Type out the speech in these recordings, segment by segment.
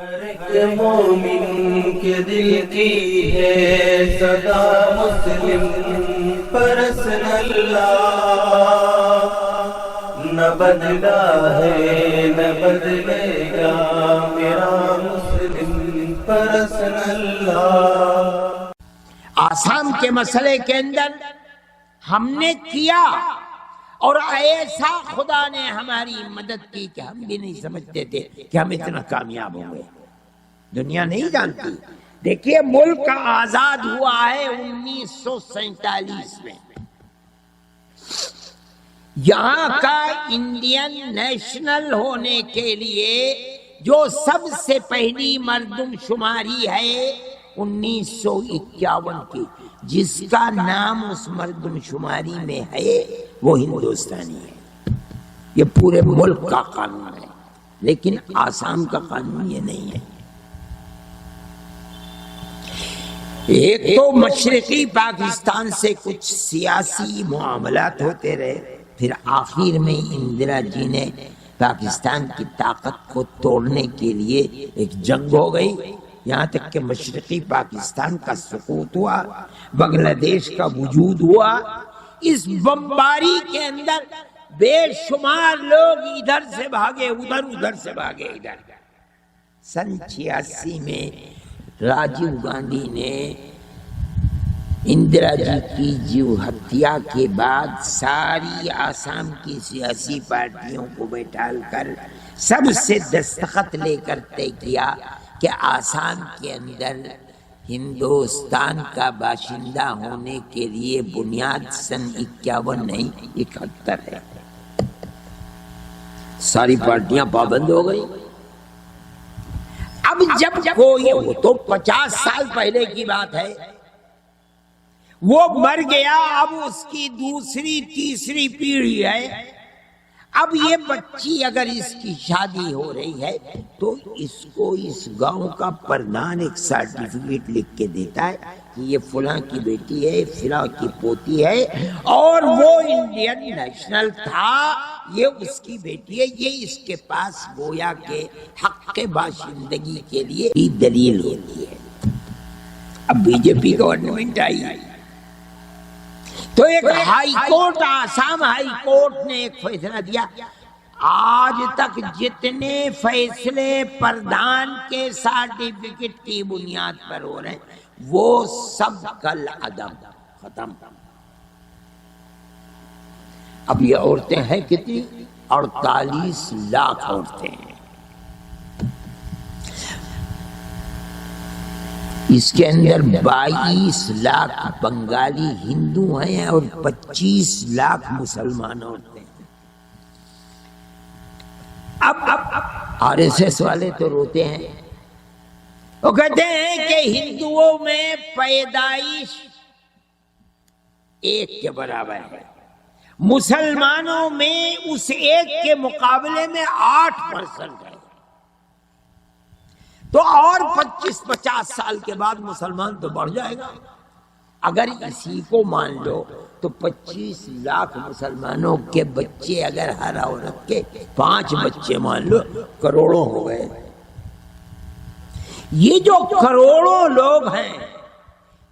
ہر ایک مومن کے دل کی ہے صدا مسلم پرسن اللہ، نہ بدلا ہے نہ بدلے گا میرا مسلم پرسن اللہ۔ آسام کے مسئلے کے اندر ہم نے کیا اور ایسا خدا نے ہماری مدد کی کہ ہم بھی نہیں سمجھتے تھے کہ ہم اتنا کامیاب ہوں گے، دنیا نہیں جانتی۔ دیکھیے ملک آزاد ہوا ہے 1947 میں، یہاں کا انڈین نیشنل ہونے کے لیے جو سب سے پہلی مردم شماری ہے 1951 کی، جس کا نام اس مردم شماری میں ہے وہ ہندوستانی ہے۔ یہ پورے ملک کا قانون ہے، لیکن آسام کا قانون یہ نہیں ہے۔ ایک تو مشرقی پاکستان سے کچھ سیاسی معاملات ہوتے رہے، پھر آخر میں اندرا جی نے پاکستان کی طاقت کو توڑنے کے لیے ایک جنگ ہو گئی، یہاں تک کہ مشرقی پاکستان کا سقوط ہوا، بنگلہ دیش کا وجود ہوا۔ اس بمباری کے اندر بے شمار لوگ ادھر سے بھاگے ادھر، ادھر سے بھاگے ادھر۔ سن 86 میں راجیو گاندھی نے اندرا جی کی جو ہتیا کے بعد ساری آسام کی سیاسی پارٹیوں کو بیٹھال کر سب سے دستخط لے کر طے کیا کہ آسام کے اندر ہندوستان کا باشندہ ہونے کے لیے بنیاد سن 51 نہیں 71 ہے۔ ساری پارٹیاں پابند ہو گئی۔ اب جب کوئی وہ تو 50 سال پہلے کی بات ہے، وہ مر گیا، اب اس کی دوسری تیسری پیڑھی ہے۔ اب یہ بچی اگر اس کی شادی ہو رہی ہے تو اس کو اس گاؤں کا پردھان ایک سرٹیفکیٹ لکھ کے دیتا ہے کہ یہ فلاں کی بیٹی ہے، فلاں کی پوتی ہے، اور وہ انڈین نیشنل تھا، یہ اس کی بیٹی ہے، یہ اس کے پاس گویا کے حق کے باشندگی کے لیے بھی دلیل ہوتی ہے۔ اب بی جے پی گورنمنٹ آئی تو ایک high court, Assam high court نے ایک فیصلہ دیا، آج تک جتنے فیصلے پردھان کے سرٹیفکیٹ کی بنیاد پر ہو رہے ہیں وہ سب کالعدم ختم۔ اب یہ عورتیں ہیں کتنی؟ 48 لاکھ عورتیں ہیں۔ اس کے اندر 22 لاکھ بنگالی ہندو ہیں اور 25 لاکھ مسلمان عورتیں ہیں۔ اب RSS والے تو روتے ہیں، وہ کہتے ہیں کہ ہندوؤں میں پیدائش 1 کے برابر ہے، مسلمانوں میں اس 1 کے مقابلے میں 8% ہے، تو اور 25-50 سال کے بعد مسلمان تو بڑھ جائے گا۔ اگر اسی کو مان لو تو 25 لاکھ مسلمانوں کے بچے اگر ہر عورت کے 5 بچے مان لو، کروڑوں ہو گئے۔ یہ جو کروڑوں لوگ ہیں،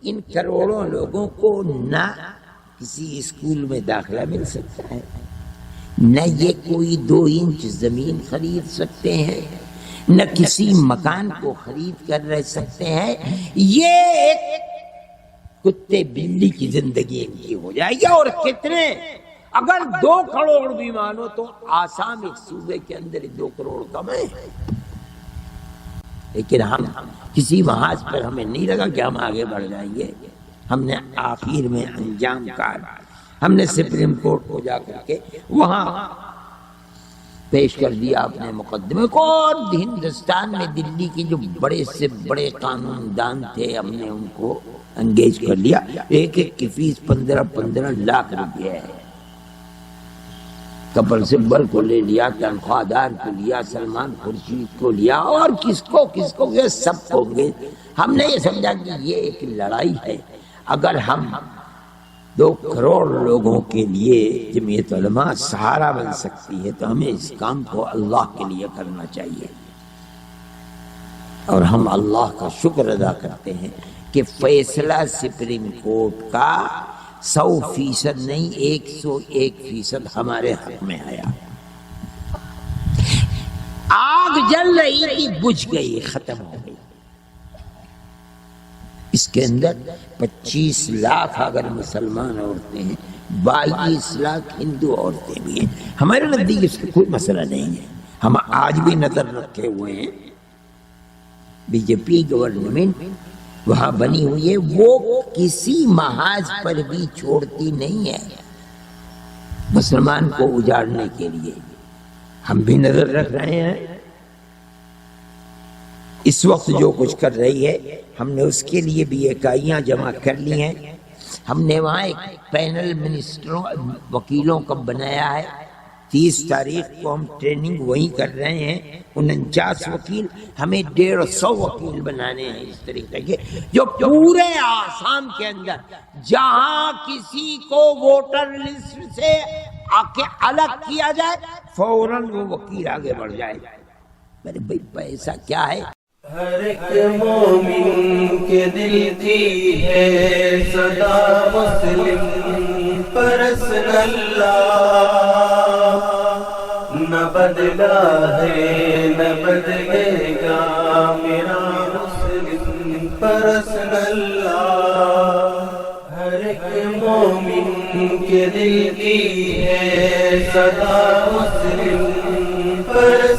ان کروڑوں لوگوں کو نہ کسی اسکول میں داخلہ مل سکتا ہے، نہ یہ کوئی 2 انچ زمین خرید سکتے ہیں، نہ کسی مکان کو خرید کر رہ سکتے ہیں۔ یہ ایک کتے بلی کی زندگی ان کی ہو جائے گی۔ اور کتنے، اگر 2 کروڑ بھی مانو تو آسام ایک صوبے کے اندر 2 کروڑ کم ہے، لیکن ہم کسی محاذ پر ہمیں نہیں لگا کہ ہم آگے بڑھ جائیں گے۔ ہم نے آخر میں انجام کار، ہم نے سپریم کورٹ کو جا کر کے وہاں پیش کر دیا اپنے مقدمے کو، اور ہندوستان میں دلی کے جو بڑے سے بڑے قانون دان تھے ہم نے ان کو انگیج کر لیا۔ ایک کی فیس 15 لاکھ روپے ہے۔ کپل سبل کو لے لیا، تنخواہ دار کو لیا، سلمان خورشید کو لیا، اور کس کو یہ سب کو گے۔ ہم نے یہ سمجھا کہ یہ ایک لڑائی ہے، اگر ہم 2 کروڑ لوگوں کے لیے جمعیت علماء سہارا بن سکتی ہے تو ہمیں اس کام کو اللہ کے لیے کرنا چاہیے۔ اور ہم اللہ کا شکر ادا کرتے ہیں کہ فیصلہ سپریم کورٹ کا 100% نہیں 101% ہمارے حق میں آیا. آگ جل رہی تھی بجھ گئی، ختم ہو گئی. اس کے اندر 25 لاکھ اگر مسلمان عورتیں ہیں، 22 لاکھ ہندو عورتیں بھی ہیں. ہمارے نزدیک اس کا کوئی مسئلہ نہیں ہے. ہم آج بھی نظر رکھے ہوئے ہیں. بی جے پی گورنمنٹ وہاں بنی ہوئی ہے، وہ کسی محاذ پر بھی چھوڑتی نہیں ہے مسلمان کو اجاڑنے کے لیے. ہم بھی نظر رکھ رہے ہیں. اس وقت جو کچھ کر رہی ہے ہم نے اس کے لیے بھی اکائیاں جمع کر لی ہیں. ہم نے وہاں ایک پینل منسٹروں وکیلوں کا بنایا ہے. 30 تاریخ کو ہم ٹریننگ وہیں کر رہے ہیں. 49 وکیل، ہمیں 150 وکیل بنانے ہیں اس طریقے کے، جو پورے آسام کے اندر جہاں کسی کو ووٹر لسٹ سے الگ کیا جائے فوراً وہ وکیل آگے بڑھ جائے. میرے بھائی پیسہ کیا ہے؟ ہر ایک مومن کے دل کی ہے صدا مسلم پرسن اللہ. نہ بدلا ہے نہ بدلے گا میرا مسلم پرسن اللہ. ہر ایک مومن کے دل کی ہے صدا مسلم پرسن